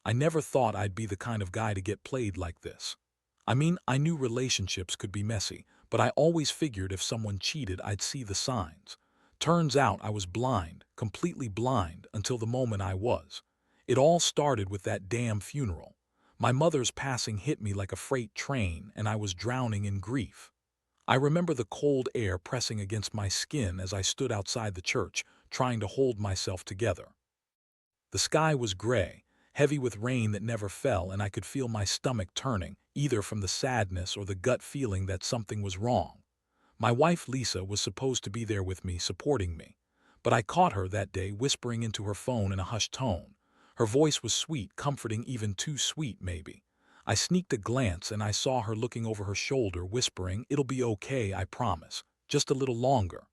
I never thought I'd be the kind of guy to get played like this. I mean, I knew relationships could be messy, but I always figured if someone cheated, I'd see the signs. Turns out I was blind, completely blind, until the moment I was. It all started with that damn funeral. My mother's passing hit me like a freight train, and I was drowning in grief. I remember the cold air pressing against my skin as I stood outside the church, trying to hold myself together. The sky was gray, heavy with rain that never fell, and I could feel my stomach turning, either from the sadness or the gut feeling that something was wrong. My wife Lisa was supposed to be there with me, supporting me. But I caught her that day whispering into her phone in a hushed tone. Her voice was sweet, comforting, even too sweet maybe. I sneaked a glance and I saw her looking over her shoulder, whispering, "It'll be okay, I promise. Just a little longer."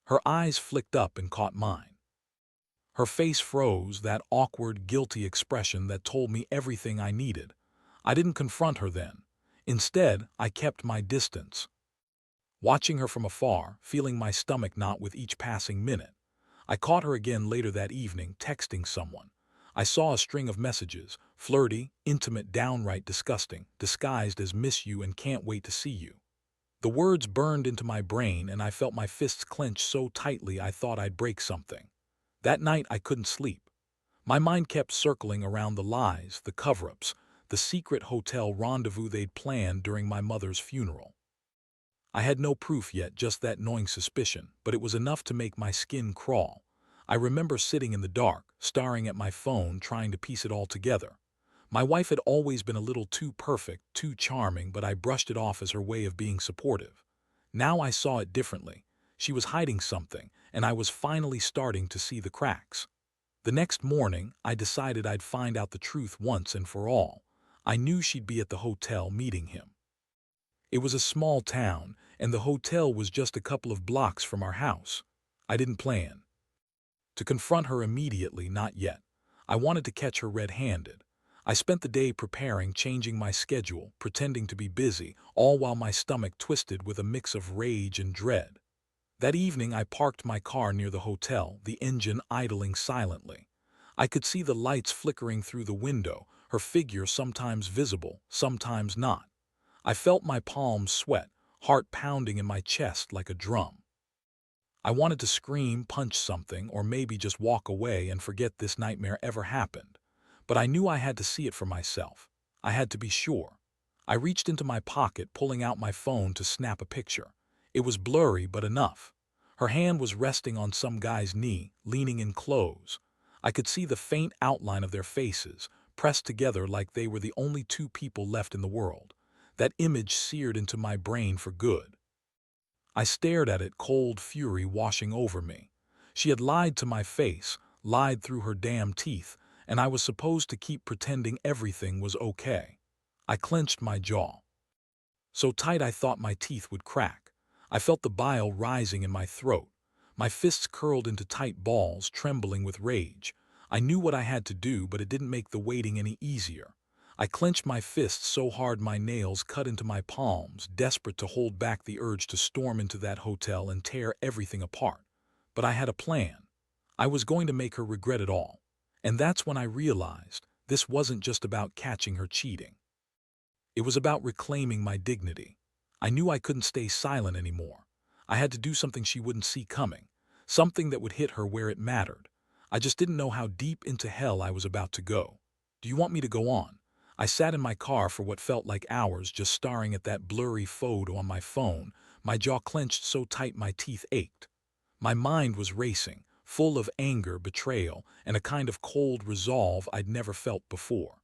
Her eyes flicked up and caught mine. Her face froze, that awkward, guilty expression that told me everything I needed. I didn't confront her then. Instead, I kept my distance, watching her from afar, feeling my stomach knot with each passing minute. I caught her again later that evening, texting someone. I saw a string of messages, flirty, intimate, downright disgusting, disguised as "miss you and can't wait to see you." The words burned into my brain and I felt my fists clench so tightly I thought I'd break something. That night I couldn't sleep. My mind kept circling around the lies, the cover-ups, the secret hotel rendezvous they'd planned during my mother's funeral. I had no proof yet, just that gnawing suspicion, but it was enough to make my skin crawl. I remember sitting in the dark, staring at my phone, trying to piece it all together. My wife had always been a little too perfect, too charming, but I brushed it off as her way of being supportive. Now I saw it differently. She was hiding something, and I was finally starting to see the cracks. The next morning, I decided I'd find out the truth once and for all. I knew she'd be at the hotel meeting him. It was a small town, and the hotel was just a couple of blocks from our house. I didn't plan to confront her immediately, not yet. I wanted to catch her red-handed. I spent the day preparing, changing my schedule, pretending to be busy, all while my stomach twisted with a mix of rage and dread. That evening I parked my car near the hotel, the engine idling silently. I could see the lights flickering through the window, her figure sometimes visible, sometimes not. I felt my palms sweat, heart pounding in my chest like a drum. I wanted to scream, punch something, or maybe just walk away and forget this nightmare ever happened. But I knew I had to see it for myself. I had to be sure. I reached into my pocket, pulling out my phone to snap a picture. It was blurry, but enough. Her hand was resting on some guy's knee, leaning in close. I could see the faint outline of their faces, pressed together like they were the only two people left in the world. That image seared into my brain for good. I stared at it, cold fury washing over me. She had lied to my face, lied through her damn teeth, and I was supposed to keep pretending everything was okay. I clenched my jaw, so tight I thought my teeth would crack. I felt the bile rising in my throat. My fists curled into tight balls, trembling with rage. I knew what I had to do, but it didn't make the waiting any easier. I clenched my fists so hard my nails cut into my palms, desperate to hold back the urge to storm into that hotel and tear everything apart. But I had a plan. I was going to make her regret it all. And that's when I realized this wasn't just about catching her cheating. It was about reclaiming my dignity. I knew I couldn't stay silent anymore. I had to do something she wouldn't see coming, something that would hit her where it mattered. I just didn't know how deep into hell I was about to go. "Do you want me to go on?" I sat in my car for what felt like hours, just staring at that blurry photo on my phone, my jaw clenched so tight my teeth ached. My mind was racing, full of anger, betrayal, and a kind of cold resolve I'd never felt before.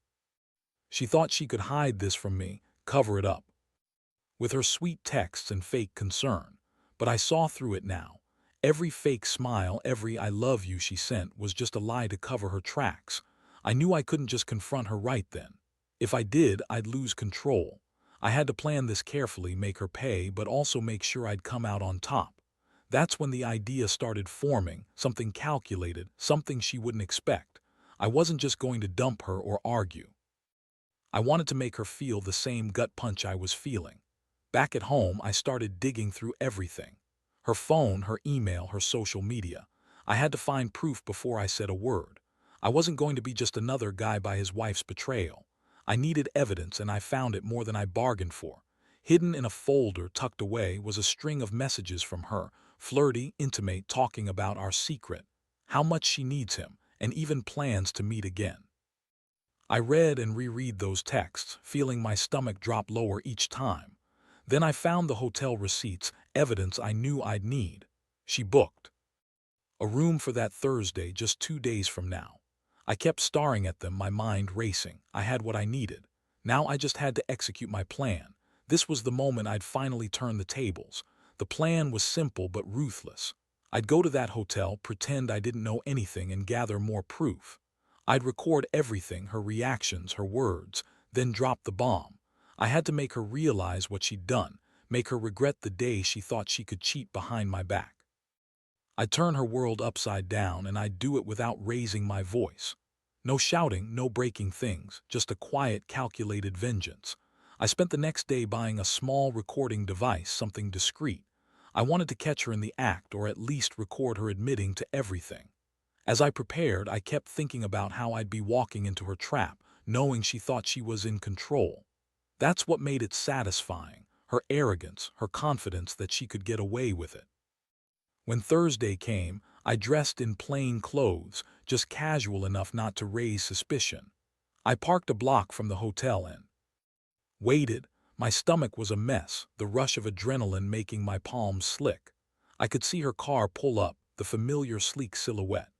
She thought she could hide this from me, cover it up, with her sweet texts and fake concern. But I saw through it now. Every fake smile, every "I love you" she sent was just a lie to cover her tracks. I knew I couldn't just confront her right then. If I did, I'd lose control. I had to plan this carefully, make her pay, but also make sure I'd come out on top. That's when the idea started forming, something calculated, something she wouldn't expect. I wasn't just going to dump her or argue. I wanted to make her feel the same gut punch I was feeling. Back at home, I started digging through everything. Her phone, her email, her social media. I had to find proof before I said a word. I wasn't going to be just another guy by his wife's betrayal. I needed evidence, and I found it more than I bargained for. Hidden in a folder tucked away was a string of messages from her, flirty, intimate, talking about our secret, how much she needs him, and even plans to meet again. I read and reread those texts, feeling my stomach drop lower each time. Then I found the hotel receipts, evidence I knew I'd need. She booked a room for that Thursday, just 2 days from now. I kept staring at them, my mind racing. I had what I needed. Now I just had to execute my plan. This was the moment I'd finally turn the tables. The plan was simple but ruthless. I'd go to that hotel, pretend I didn't know anything, and gather more proof. I'd record everything, her reactions, her words, then drop the bomb. I had to make her realize what she'd done, make her regret the day she thought she could cheat behind my back. I'd turn her world upside down, and I'd do it without raising my voice. No shouting, no breaking things, just a quiet, calculated vengeance. I spent the next day buying a small recording device, something discreet. I wanted to catch her in the act, or at least record her admitting to everything. As I prepared, I kept thinking about how I'd be walking into her trap, knowing she thought she was in control. That's what made it satisfying, her arrogance, her confidence that she could get away with it. When Thursday came, I dressed in plain clothes, just casual enough not to raise suspicion. I parked a block from the hotel and waited. My stomach was a mess, the rush of adrenaline making my palms slick. I could see her car pull up, the familiar sleek silhouette.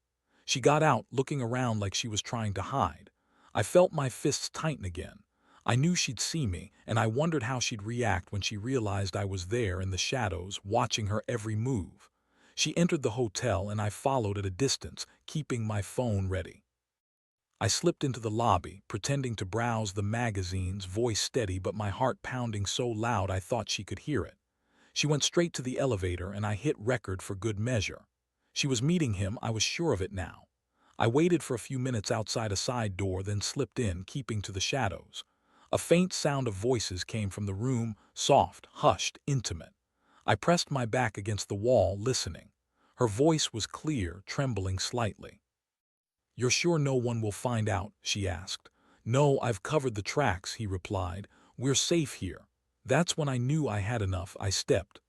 She got out, looking around like she was trying to hide. I felt my fists tighten again. I knew she'd see me, and I wondered how she'd react when she realized I was there in the shadows, watching her every move. She entered the hotel, and I followed at a distance, keeping my phone ready. I slipped into the lobby, pretending to browse the magazines, voice steady but my heart pounding so loud I thought she could hear it. She went straight to the elevator, and I hit record for good measure. She was meeting him, I was sure of it now. I waited for a few minutes outside a side door, then slipped in, keeping to the shadows. A faint sound of voices came from the room, soft, hushed, intimate. I pressed my back against the wall, listening. Her voice was clear, trembling slightly. "You're sure no one will find out?" she asked. "No, I've covered the tracks," he replied. "We're safe here." That's when I knew I had enough. I stepped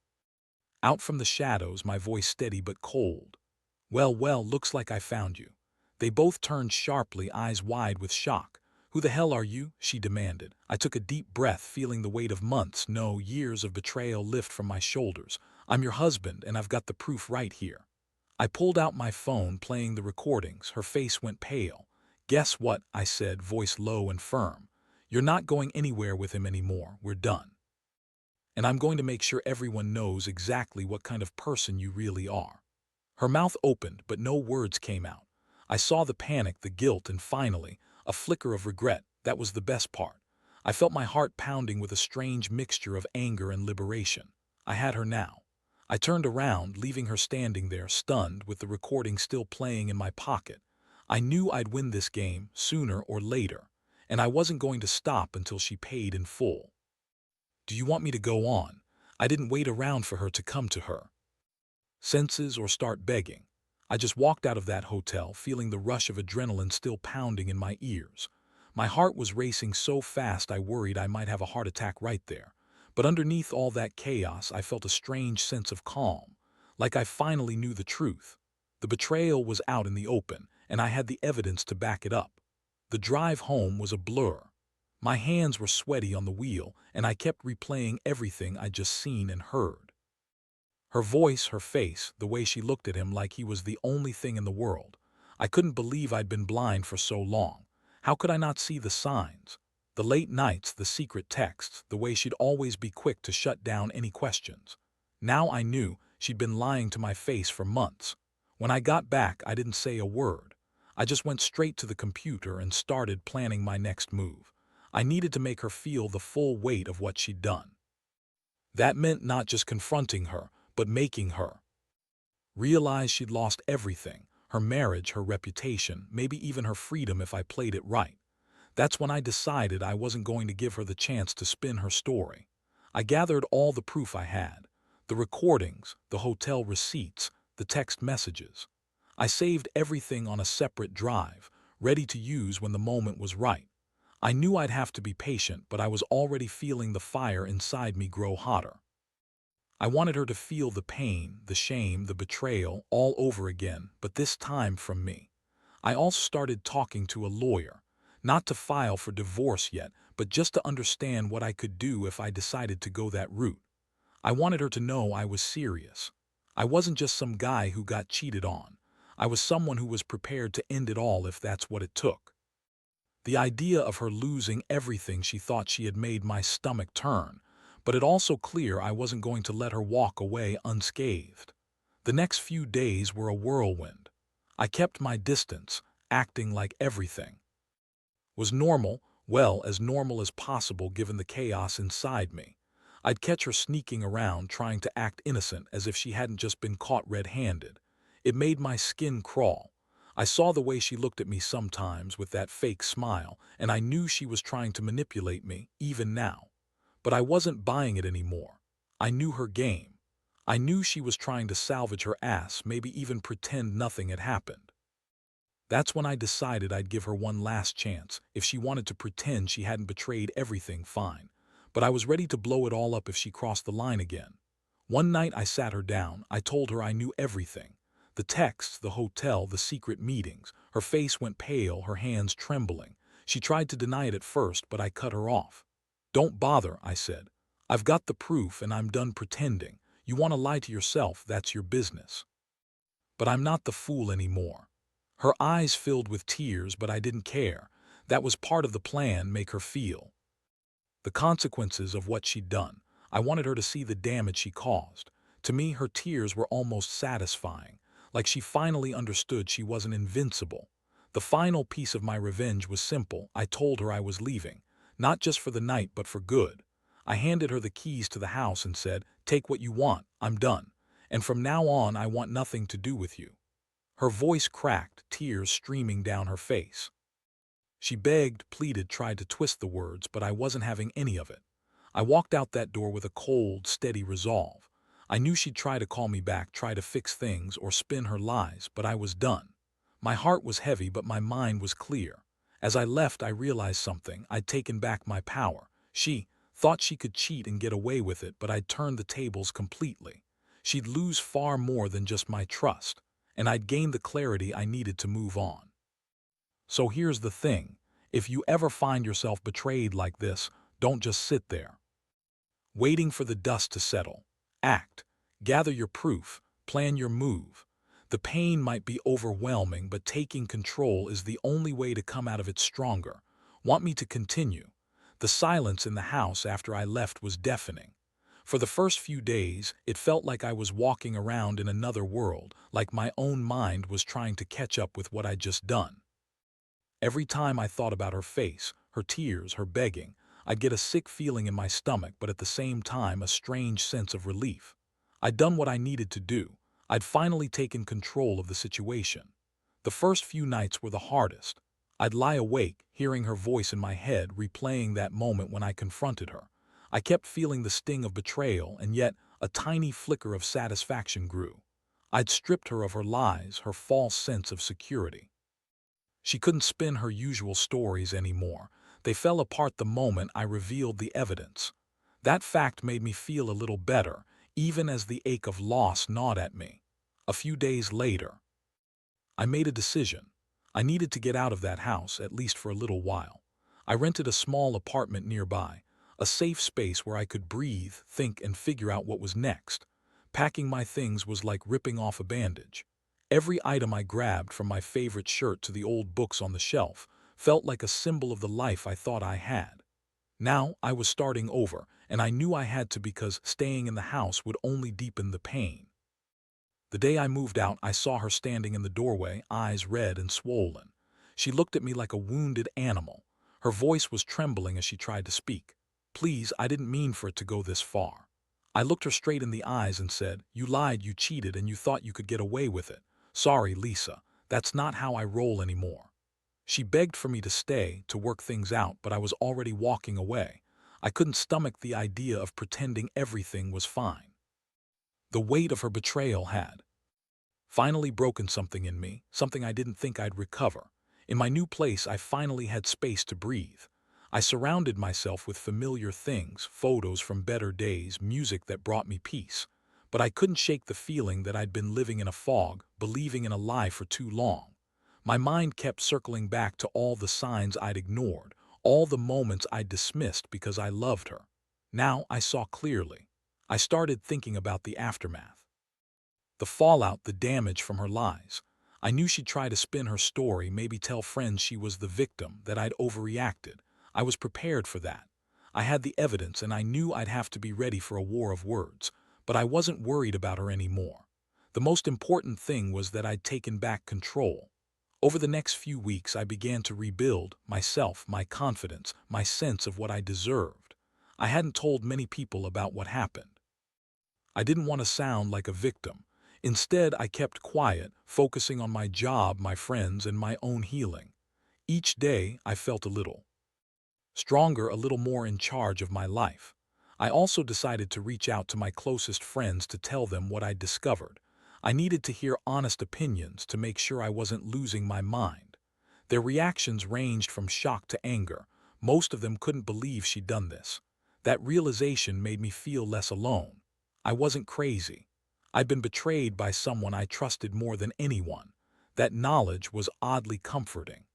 out from the shadows, my voice steady but cold. Well, looks like I found you." They both turned sharply, eyes wide with shock. "Who the hell are you?" she demanded. I took a deep breath, feeling the weight of months, no, years of betrayal lift from my shoulders. "I'm your husband, and I've got the proof right here." I pulled out my phone, playing the recordings. Her face went pale. "Guess what?" I said, voice low and firm. "You're not going anywhere with him anymore. We're done. And I'm going to make sure everyone knows exactly what kind of person you really are." Her mouth opened, but no words came out. I saw the panic, the guilt, and finally, a flicker of regret. That was the best part. I felt my heart pounding with a strange mixture of anger and liberation. I had her now. I turned around, leaving her standing there, stunned, with the recording still playing in my pocket. I knew I'd win this game, sooner or later, and I wasn't going to stop until she paid in full. "Do you want me to go on?" I didn't wait around for her to come to her senses or start begging. I just walked out of that hotel, feeling the rush of adrenaline still pounding in my ears. My heart was racing so fast I worried I might have a heart attack right there. But underneath all that chaos, I felt a strange sense of calm, like I finally knew the truth. The betrayal was out in the open, and I had the evidence to back it up. The drive home was a blur. My hands were sweaty on the wheel, and I kept replaying everything I'd just seen and heard. Her voice, her face, the way she looked at him like he was the only thing in the world. I couldn't believe I'd been blind for so long. How could I not see the signs? The late nights, the secret texts, the way she'd always be quick to shut down any questions. Now I knew she'd been lying to my face for months. When I got back, I didn't say a word. I just went straight to the computer and started planning my next move. I needed to make her feel the full weight of what she'd done. That meant not just confronting her, but making her realize she'd lost everything, her marriage, her reputation, maybe even her freedom if I played it right. That's when I decided I wasn't going to give her the chance to spin her story. I gathered all the proof I had, the recordings, the hotel receipts, the text messages. I saved everything on a separate drive, ready to use when the moment was right. I knew I'd have to be patient, but I was already feeling the fire inside me grow hotter. I wanted her to feel the pain, the shame, the betrayal all over again, but this time from me. I also started talking to a lawyer, not to file for divorce yet, but just to understand what I could do if I decided to go that route. I wanted her to know I was serious. I wasn't just some guy who got cheated on. I was someone who was prepared to end it all if that's what it took. The idea of her losing everything she thought she had made my stomach turn, but it also clear I wasn't going to let her walk away unscathed. The next few days were a whirlwind. I kept my distance, acting like everything was normal, well, as normal as possible given the chaos inside me. I'd catch her sneaking around trying to act innocent as if she hadn't just been caught red-handed. It made my skin crawl. I saw the way she looked at me sometimes with that fake smile, and I knew she was trying to manipulate me, even now. But I wasn't buying it anymore. I knew her game. I knew she was trying to salvage her ass, maybe even pretend nothing had happened. That's when I decided I'd give her one last chance. If she wanted to pretend she hadn't betrayed everything, fine. But I was ready to blow it all up if she crossed the line again. One night I sat her down. I told her I knew everything. The texts, the hotel, the secret meetings. Her face went pale, her hands trembling. She tried to deny it at first, but I cut her off. "Don't bother," I said. "I've got the proof and I'm done pretending. You want to lie to yourself, that's your business. But I'm not the fool anymore." Her eyes filled with tears, but I didn't care. That was part of the plan, make her feel the consequences of what she'd done. I wanted her to see the damage she caused. To me, her tears were almost satisfying, like she finally understood she wasn't invincible. The final piece of my revenge was simple. I told her I was leaving, not just for the night, but for good. I handed her the keys to the house and said, "Take what you want, I'm done. And from now on, I want nothing to do with you." Her voice cracked, tears streaming down her face. She begged, pleaded, tried to twist the words, but I wasn't having any of it. I walked out that door with a cold, steady resolve. I knew she'd try to call me back, try to fix things, or spin her lies, but I was done. My heart was heavy, but my mind was clear. As I left, I realized something. I'd taken back my power. She thought she could cheat and get away with it, but I'd turned the tables completely. She'd lose far more than just my trust, and I'd gained the clarity I needed to move on. So here's the thing. If you ever find yourself betrayed like this, don't just sit there, waiting for the dust to settle. Act. Gather your proof. Plan your move. The pain might be overwhelming, but taking control is the only way to come out of it stronger. Want me to continue? The silence in the house after I left was deafening. For the first few days, it felt like I was walking around in another world, like my own mind was trying to catch up with what I'd just done. Every time I thought about her face, her tears, her begging, I'd get a sick feeling in my stomach, but at the same time a strange sense of relief. I'd done what I needed to do. I'd finally taken control of the situation. The first few nights were the hardest. I'd lie awake, hearing her voice in my head, replaying that moment when I confronted her. I kept feeling the sting of betrayal, and yet a tiny flicker of satisfaction grew. I'd stripped her of her lies, her false sense of security. She couldn't spin her usual stories anymore. They fell apart the moment I revealed the evidence. That fact made me feel a little better, even as the ache of loss gnawed at me. A few days later, I made a decision. I needed to get out of that house, at least for a little while. I rented a small apartment nearby, a safe space where I could breathe, think, and figure out what was next. Packing my things was like ripping off a bandage. Every item I grabbed, from my favorite shirt to the old books on the shelf, felt like a symbol of the life I thought I had. Now I was starting over, and I knew I had to because staying in the house would only deepen the pain. The day I moved out, I saw her standing in the doorway, eyes red and swollen. She looked at me like a wounded animal. Her voice was trembling as she tried to speak. "Please, I didn't mean for it to go this far." I looked her straight in the eyes and said, "You lied, you cheated, and you thought you could get away with it. Sorry, Lisa, that's not how I roll anymore." She begged for me to stay, to work things out, but I was already walking away. I couldn't stomach the idea of pretending everything was fine. The weight of her betrayal had finally broken something in me, something I didn't think I'd recover. In my new place, I finally had space to breathe. I surrounded myself with familiar things, photos from better days, music that brought me peace. But I couldn't shake the feeling that I'd been living in a fog, believing in a lie for too long. My mind kept circling back to all the signs I'd ignored, all the moments I'd dismissed because I loved her. Now I saw clearly. I started thinking about the aftermath. The fallout, the damage from her lies. I knew she'd try to spin her story, maybe tell friends she was the victim, that I'd overreacted. I was prepared for that. I had the evidence, and I knew I'd have to be ready for a war of words. But I wasn't worried about her anymore. The most important thing was that I'd taken back control. Over the next few weeks, I began to rebuild myself, my confidence, my sense of what I deserved. I hadn't told many people about what happened. I didn't want to sound like a victim. Instead, I kept quiet, focusing on my job, my friends, and my own healing. Each day, I felt a little stronger, a little more in charge of my life. I also decided to reach out to my closest friends to tell them what I'd discovered. I needed to hear honest opinions to make sure I wasn't losing my mind. Their reactions ranged from shock to anger. Most of them couldn't believe she'd done this. That realization made me feel less alone. I wasn't crazy. I'd been betrayed by someone I trusted more than anyone. That knowledge was oddly comforting.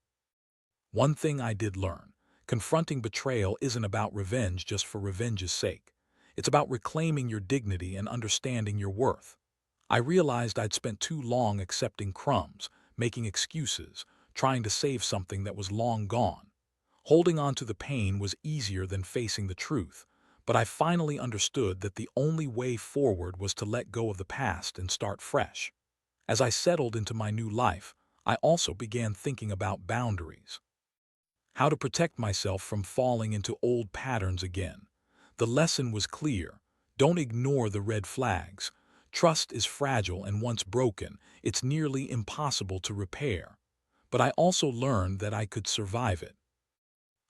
One thing I did learn: confronting betrayal isn't about revenge just for revenge's sake. It's about reclaiming your dignity and understanding your worth. I realized I'd spent too long accepting crumbs, making excuses, trying to save something that was long gone. Holding on to the pain was easier than facing the truth, but I finally understood that the only way forward was to let go of the past and start fresh. As I settled into my new life, I also began thinking about boundaries. How to protect myself from falling into old patterns again. The lesson was clear: don't ignore the red flags. Trust is fragile, and once broken, it's nearly impossible to repair. But I also learned that I could survive it.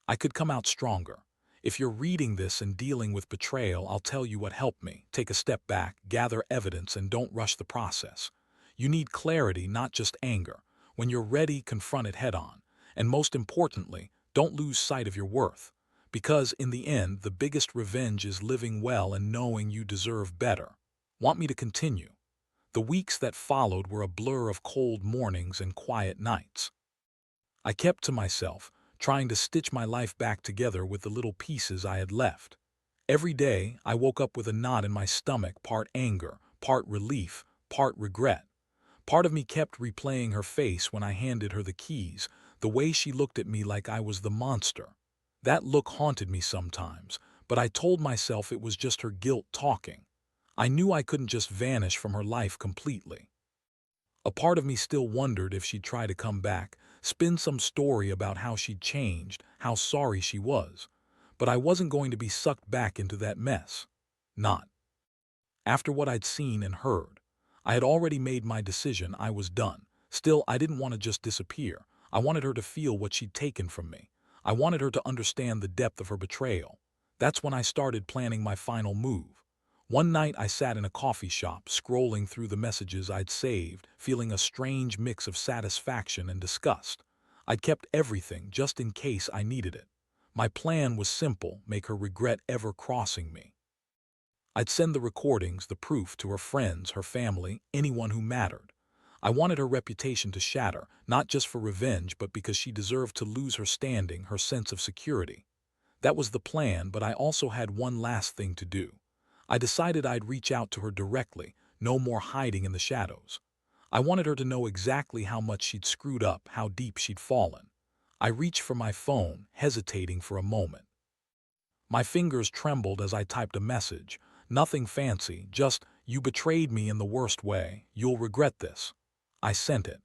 I could come out stronger. If you're reading this and dealing with betrayal, I'll tell you what helped me. Take a step back, gather evidence, and don't rush the process. You need clarity, not just anger. When you're ready, confront it head on. And most importantly, don't lose sight of your worth. Because in the end, the biggest revenge is living well and knowing you deserve better. Want me to continue? The weeks that followed were a blur of cold mornings and quiet nights. I kept to myself, trying to stitch my life back together with the little pieces I had left. Every day, I woke up with a knot in my stomach, part anger, part relief, part regret. Part of me kept replaying her face when I handed her the keys, the way she looked at me like I was the monster. That look haunted me sometimes, but I told myself it was just her guilt talking. I knew I couldn't just vanish from her life completely. A part of me still wondered if she'd try to come back, spin some story about how she'd changed, how sorry she was. But I wasn't going to be sucked back into that mess. Not. After what I'd seen and heard, I had already made my decision. I was done. Still, I didn't want to just disappear. I wanted her to feel what she'd taken from me. I wanted her to understand the depth of her betrayal. That's when I started planning my final move. One night I sat in a coffee shop, scrolling through the messages I'd saved, feeling a strange mix of satisfaction and disgust. I'd kept everything just in case I needed it. My plan was simple: make her regret ever crossing me. I'd send the recordings, the proof, to her friends, her family, anyone who mattered. I wanted her reputation to shatter, not just for revenge, but because she deserved to lose her standing, her sense of security. That was the plan, but I also had one last thing to do. I decided I'd reach out to her directly, no more hiding in the shadows. I wanted her to know exactly how much she'd screwed up, how deep she'd fallen. I reached for my phone, hesitating for a moment. My fingers trembled as I typed a message. Nothing fancy, just, "You betrayed me in the worst way. You'll regret this." I sent it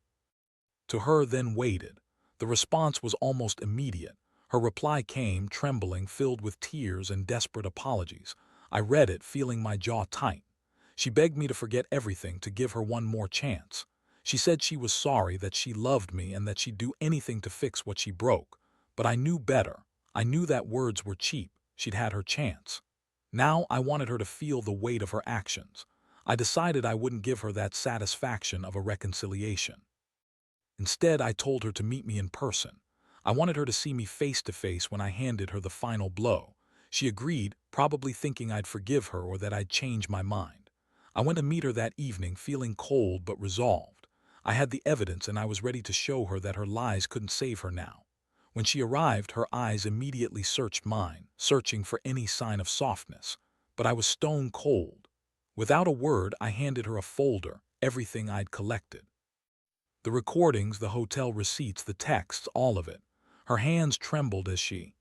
to her, then waited. The response was almost immediate. Her reply came, trembling, filled with tears and desperate apologies. I read it, feeling my jaw tight. She begged me to forget everything, to give her one more chance. She said she was sorry, that she loved me, and that she'd do anything to fix what she broke. But I knew better. I knew that words were cheap. She'd had her chance. Now I wanted her to feel the weight of her actions. I decided I wouldn't give her that satisfaction of a reconciliation. Instead, I told her to meet me in person. I wanted her to see me face to face when I handed her the final blow. She agreed, probably thinking I'd forgive her or that I'd change my mind. I went to meet her that evening feeling cold but resolved. I had the evidence and I was ready to show her that her lies couldn't save her now. When she arrived, her eyes immediately searched mine, searching for any sign of softness. But I was stone cold. Without a word, I handed her a folder, everything I'd collected. The recordings, the hotel receipts, the texts, all of it. Her hands trembled as she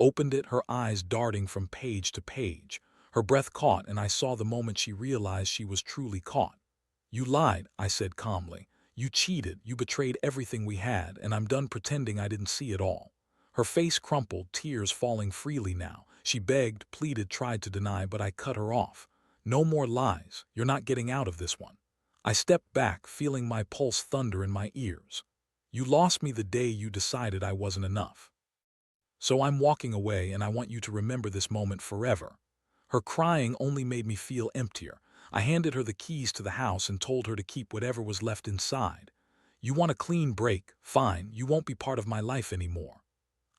opened it, her eyes darting from page to page. Her breath caught, and I saw the moment she realized she was truly caught. "You lied," I said calmly. "You cheated, you betrayed everything we had, and I'm done pretending I didn't see it all." Her face crumpled, tears falling freely now. She begged, pleaded, tried to deny, but I cut her off. "No more lies. You're not getting out of this one." I stepped back, feeling my pulse thunder in my ears. "You lost me the day you decided I wasn't enough. So I'm walking away, and I want you to remember this moment forever." Her crying only made me feel emptier. I handed her the keys to the house and told her to keep whatever was left inside. "You want a clean break? Fine, you won't be part of my life anymore."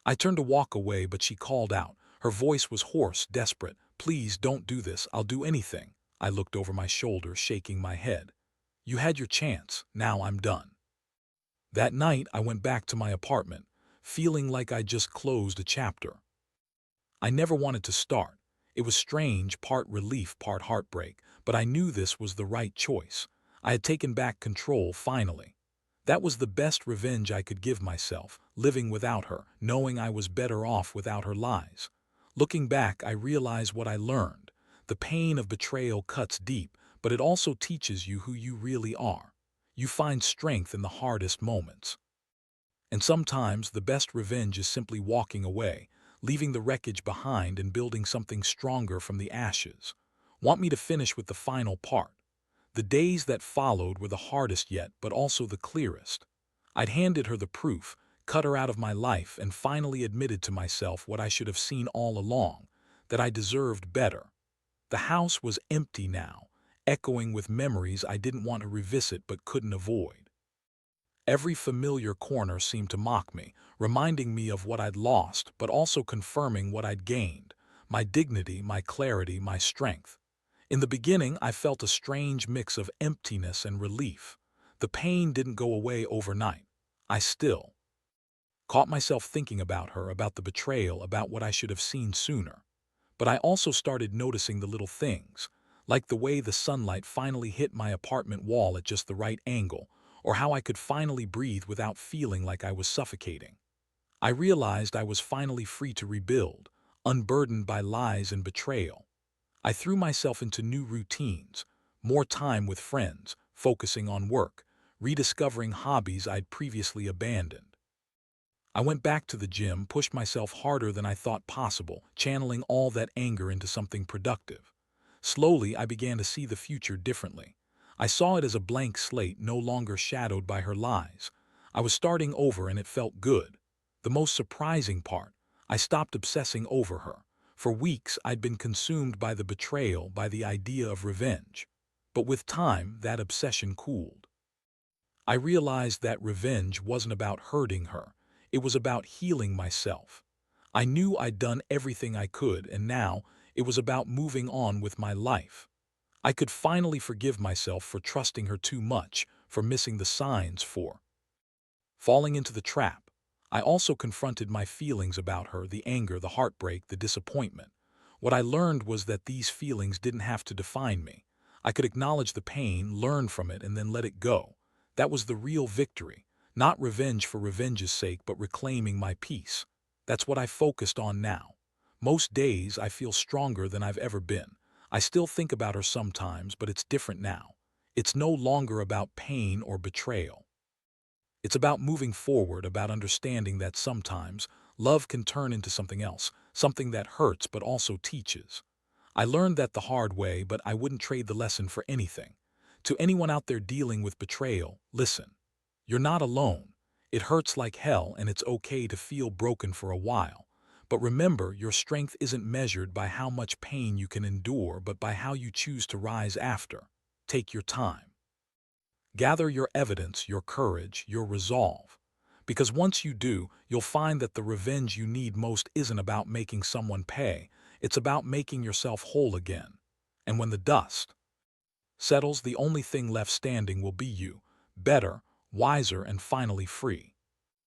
I turned to walk away, but she called out. Her voice was hoarse, desperate. "Please don't do this. I'll do anything." I looked over my shoulder, shaking my head. "You had your chance. Now I'm done." That night, I went back to my apartment, feeling like I just closed a chapter I never wanted to start. It was strange, part relief, part heartbreak, but I knew this was the right choice. I had taken back control, finally. That was the best revenge I could give myself, living without her, knowing I was better off without her lies. Looking back, I realized what I learned. The pain of betrayal cuts deep, but it also teaches you who you really are. You find strength in the hardest moments. And sometimes the best revenge is simply walking away, leaving the wreckage behind and building something stronger from the ashes. Want me to finish with the final part? The days that followed were the hardest yet, but also the clearest. I'd handed her the proof, cut her out of my life, and finally admitted to myself what I should have seen all along, that I deserved better. The house was empty now, echoing with memories I didn't want to revisit but couldn't avoid. Every familiar corner seemed to mock me, reminding me of what I'd lost, but also confirming what I'd gained: my dignity, my clarity, my strength. In the beginning, I felt a strange mix of emptiness and relief. The pain didn't go away overnight. I still caught myself thinking about her, about the betrayal, about what I should have seen sooner. But I also started noticing the little things, like the way the sunlight finally hit my apartment wall at just the right angle, or how I could finally breathe without feeling like I was suffocating. I realized I was finally free to rebuild, unburdened by lies and betrayal. I threw myself into new routines, more time with friends, focusing on work, rediscovering hobbies I'd previously abandoned. I went back to the gym, pushed myself harder than I thought possible, channeling all that anger into something productive. Slowly, I began to see the future differently. I saw it as a blank slate, no longer shadowed by her lies. I was starting over, and it felt good. The most surprising part, I stopped obsessing over her. For weeks, I'd been consumed by the betrayal, by the idea of revenge. But with time, that obsession cooled. I realized that revenge wasn't about hurting her. It was about healing myself. I knew I'd done everything I could, and now it was about moving on with my life. I could finally forgive myself for trusting her too much, for missing the signs, for falling into the trap. I also confronted my feelings about her, the anger, the heartbreak, the disappointment. What I learned was that these feelings didn't have to define me. I could acknowledge the pain, learn from it, and then let it go. That was the real victory. Not revenge for revenge's sake, but reclaiming my peace. That's what I focused on now. Most days I feel stronger than I've ever been. I still think about her sometimes, but it's different now. It's no longer about pain or betrayal. It's about moving forward, about understanding that sometimes love can turn into something else, something that hurts but also teaches. I learned that the hard way, but I wouldn't trade the lesson for anything. To anyone out there dealing with betrayal, listen. You're not alone. It hurts like hell, and it's okay to feel broken for a while. But remember, your strength isn't measured by how much pain you can endure, but by how you choose to rise after. Take your time. Gather your evidence, your courage, your resolve. Because once you do, you'll find that the revenge you need most isn't about making someone pay, it's about making yourself whole again. And when the dust settles, the only thing left standing will be you, better, wiser, and finally free.